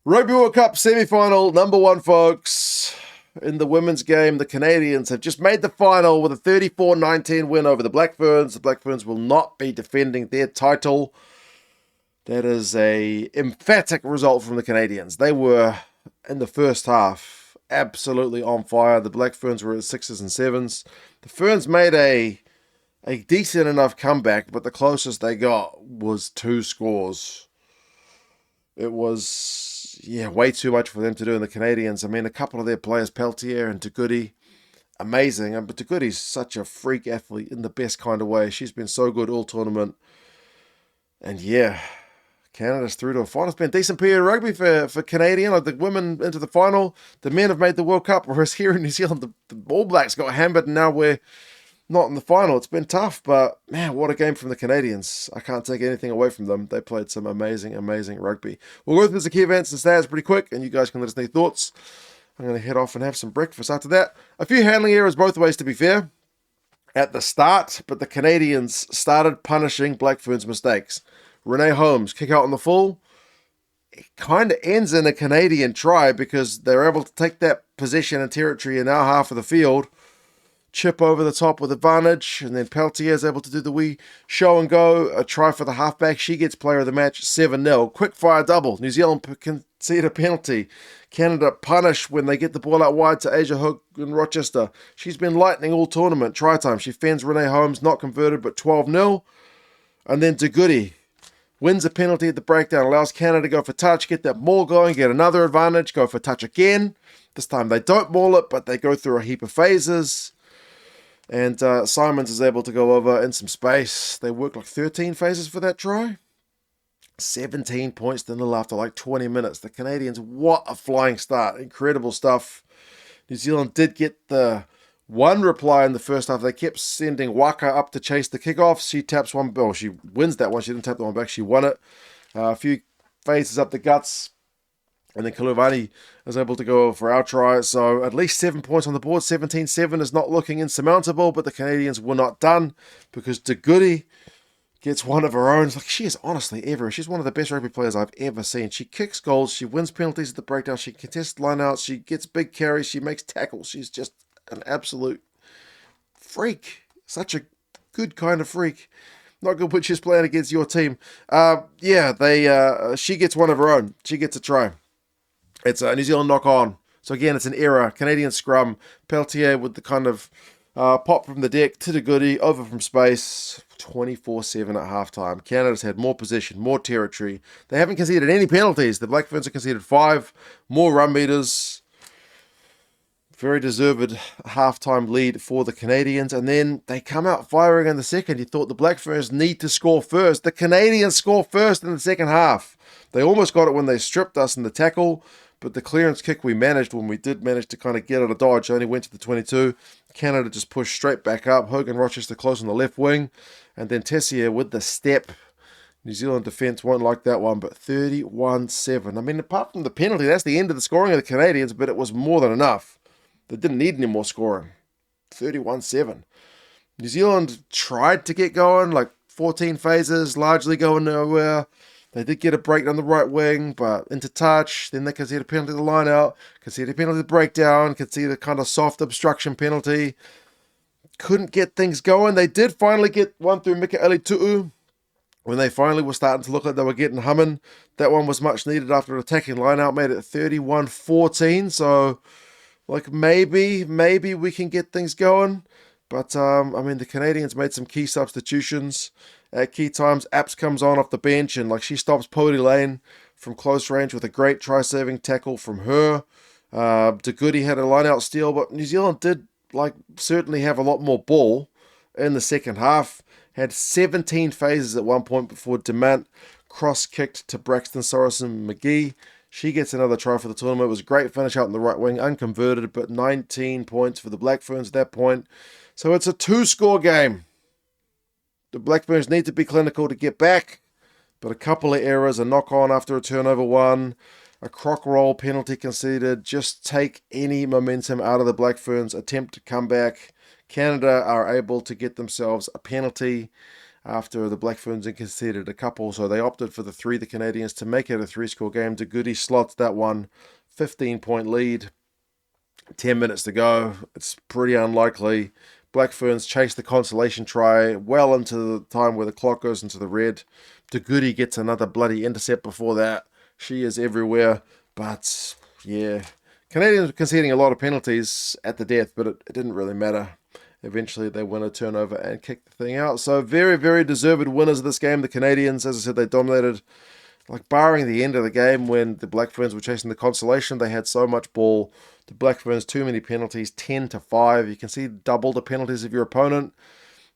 Rugby World Cup semi-final, number one, folks. In the women's game, the Canadians have just made the final with a 34-19 win over the Black Ferns. The Black Ferns will not be defending their title. That is a emphatic result from the Canadians. They were, in the first half, absolutely on fire. The Black Ferns were at 6s and 7s. The Ferns made a decent enough comeback, but the closest they got was 2 scores. It was, way too much for them to do in the Canadians. I mean, a couple of their players, Peltier and Tagudi, amazing. But Tagudi's such a freak athlete in the best kind of way. She's been so good all tournament. And Canada's through to a final. It's been a decent period of rugby for Canadian. Like the women into the final. The men have made the World Cup, whereas here in New Zealand, the All Blacks got hammered, and now we're not in the final. It's been tough, but man, what a game from the Canadians. I can't take anything away from them. They played some amazing, amazing rugby. We'll go through the key events and stats pretty quick, and you guys can let us know your thoughts. I'm going to head off and have some breakfast after that. A few handling errors both ways, to be fair, at the start, but the Canadians started punishing Black Ferns' mistakes. Renee Holmes, kick out on the full. It kind of ends in a Canadian try because they're able to take that possession and territory in our half of the field, chip over the top with advantage, and then Peltier is able to do the wee show and go, a try for the halfback. She gets player of the match, 7-0. Quick fire double. New Zealand concede a penalty. Canada punish when they get the ball out wide to Asia Hook in Rochester. She's been lightning all tournament. Try time. She fends Renee Holmes, not converted, but 12-0. And then Tagudi wins a penalty at the breakdown, allows Canada to go for touch, get that maul going, get another advantage, go for touch again. This time they don't maul it, but they go through a heap of phases. And Simons is able to go over in some space. They worked like 13 phases for that try. 17 points to nil after like 20 minutes. The Canadians, what a flying start. Incredible stuff. New Zealand did get the one reply in the first half. They kept sending Waka up to chase the kickoff. She taps one. Oh, she wins that one. She didn't tap the one back. She won it. A few phases up the guts. And then Kaluvani is able to go for our try. So at least 7 points on the board. 17-7 is not looking insurmountable, but the Canadians were not done because Tagudi gets one of her own. Like, she is honestly she's one of the best rugby players I've ever seen. She kicks goals. She wins penalties at the breakdown. She contests lineouts. She gets big carries. She makes tackles. She's just an absolute freak. Such a good kind of freak. Not good when she's playing against your team. She gets one of her own. She gets a try. It's a New Zealand knock on. So again, it's an error. Canadian scrum. Peltier with the kind of pop from the deck to the goodie, over from space, 24-7 at halftime. Canada's had more possession, more territory. They haven't conceded any penalties. The Black Ferns have conceded 5, more run meters. Very deserved halftime lead for the Canadians. And then they come out firing in the second. You thought the Black Ferns need to score first. The Canadians score first in the second half. They almost got it when they stripped us in the tackle. But the clearance kick we managed, when we did manage to kind of get out of dodge, only went to the 22. Canada just pushed straight back up. Hogan Rochester close on the left wing. And then Tessier with the step. New Zealand defence won't like that one, but 31-7. I mean, apart from the penalty, that's the end of the scoring of the Canadians, but it was more than enough. They didn't need any more scoring. 31-7. New Zealand tried to get going, like 14 phases, largely going nowhere. They did get a break on the right wing, but into touch. Then they conceded a penalty to the line out, conceded a penalty to the breakdown, conceded a kind of soft obstruction penalty. Couldn't get things going. They did finally get one through Mikaeli Tu'u when they finally were starting to look like they were getting humming. That one was much needed after an attacking line out, made it 31-14. So, like, maybe we can get things going. But, the Canadians made some key substitutions at key times. Apps comes on off the bench and, she stops Pody Lane from close range with a great try-saving tackle from her. Tagudi had a line-out steal, but New Zealand did, certainly have a lot more ball in the second half. Had 17 phases at one point before Demant cross-kicked to Braxton Sorensen McGee. She gets another try for the tournament. It was a great finish out in the right wing, unconverted, but 19 points for the Black Ferns at that point. So it's a 2-score game. The Black Ferns need to be clinical to get back, but a couple of errors, a knock-on after a turnover one, a croc roll penalty conceded, just take any momentum out of the Black Ferns' attempt to come back. Canada are able to get themselves a penalty. after the Black Ferns had conceded a couple, so they opted for the 3, the Canadians, to make it a 3-score game. De Goody slots that one, 15-point lead, 10 minutes to go. It's pretty unlikely. Black Ferns chase the consolation try well into the time where the clock goes into the red. De Goody gets another bloody intercept before that. She is everywhere, but yeah. Canadians were conceding a lot of penalties at the death, but it didn't really matter. Eventually, they win a turnover and kick the thing out. So very, very deserved winners of this game. The Canadians, as I said, they dominated. Like, barring the end of the game when the Black Ferns were chasing the consolation, they had so much ball. The Black Ferns, too many penalties, 10-5. You can see double the penalties of your opponent.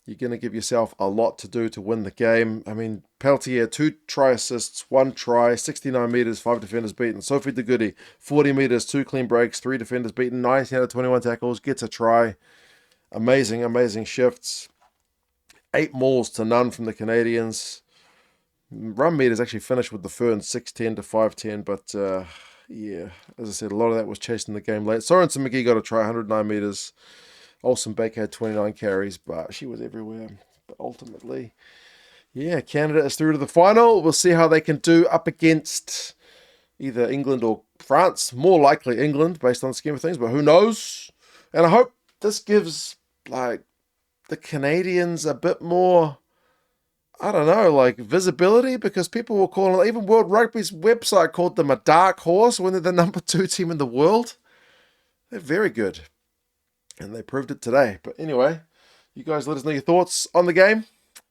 You're going to give yourself a lot to do to win the game. I mean, Peltier, 2 try assists, 1 try, 69 metres, 5 defenders beaten. Sophie De Goody, 40 metres, 2 clean breaks, 3 defenders beaten, 19 out of 21 tackles, gets a try. Amazing, amazing shifts. 8 mauls to none from the Canadians. Run meters actually finished with the Ferns 6-10 to 5-10, but yeah, as I said, a lot of that was chasing the game late. Sorensen McGee got a try, 109 metres. Olsen Baker had 29 carries, but she was everywhere. But ultimately, yeah, Canada is through to the final. We'll see how they can do up against either England or France. More likely England, based on the scheme of things, but who knows? And I hope this gives, like, the Canadians a bit more, I don't know, like, visibility, because people were calling, even World Rugby's website called them a dark horse when they're the number 2 team in the world. They're very good. And they proved it today. But anyway, you guys let us know your thoughts on the game.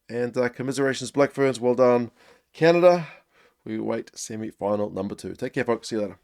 And commiserations, Black Ferns. Well done, Canada. We wait semi-final number 2. Take care, folks. See you later.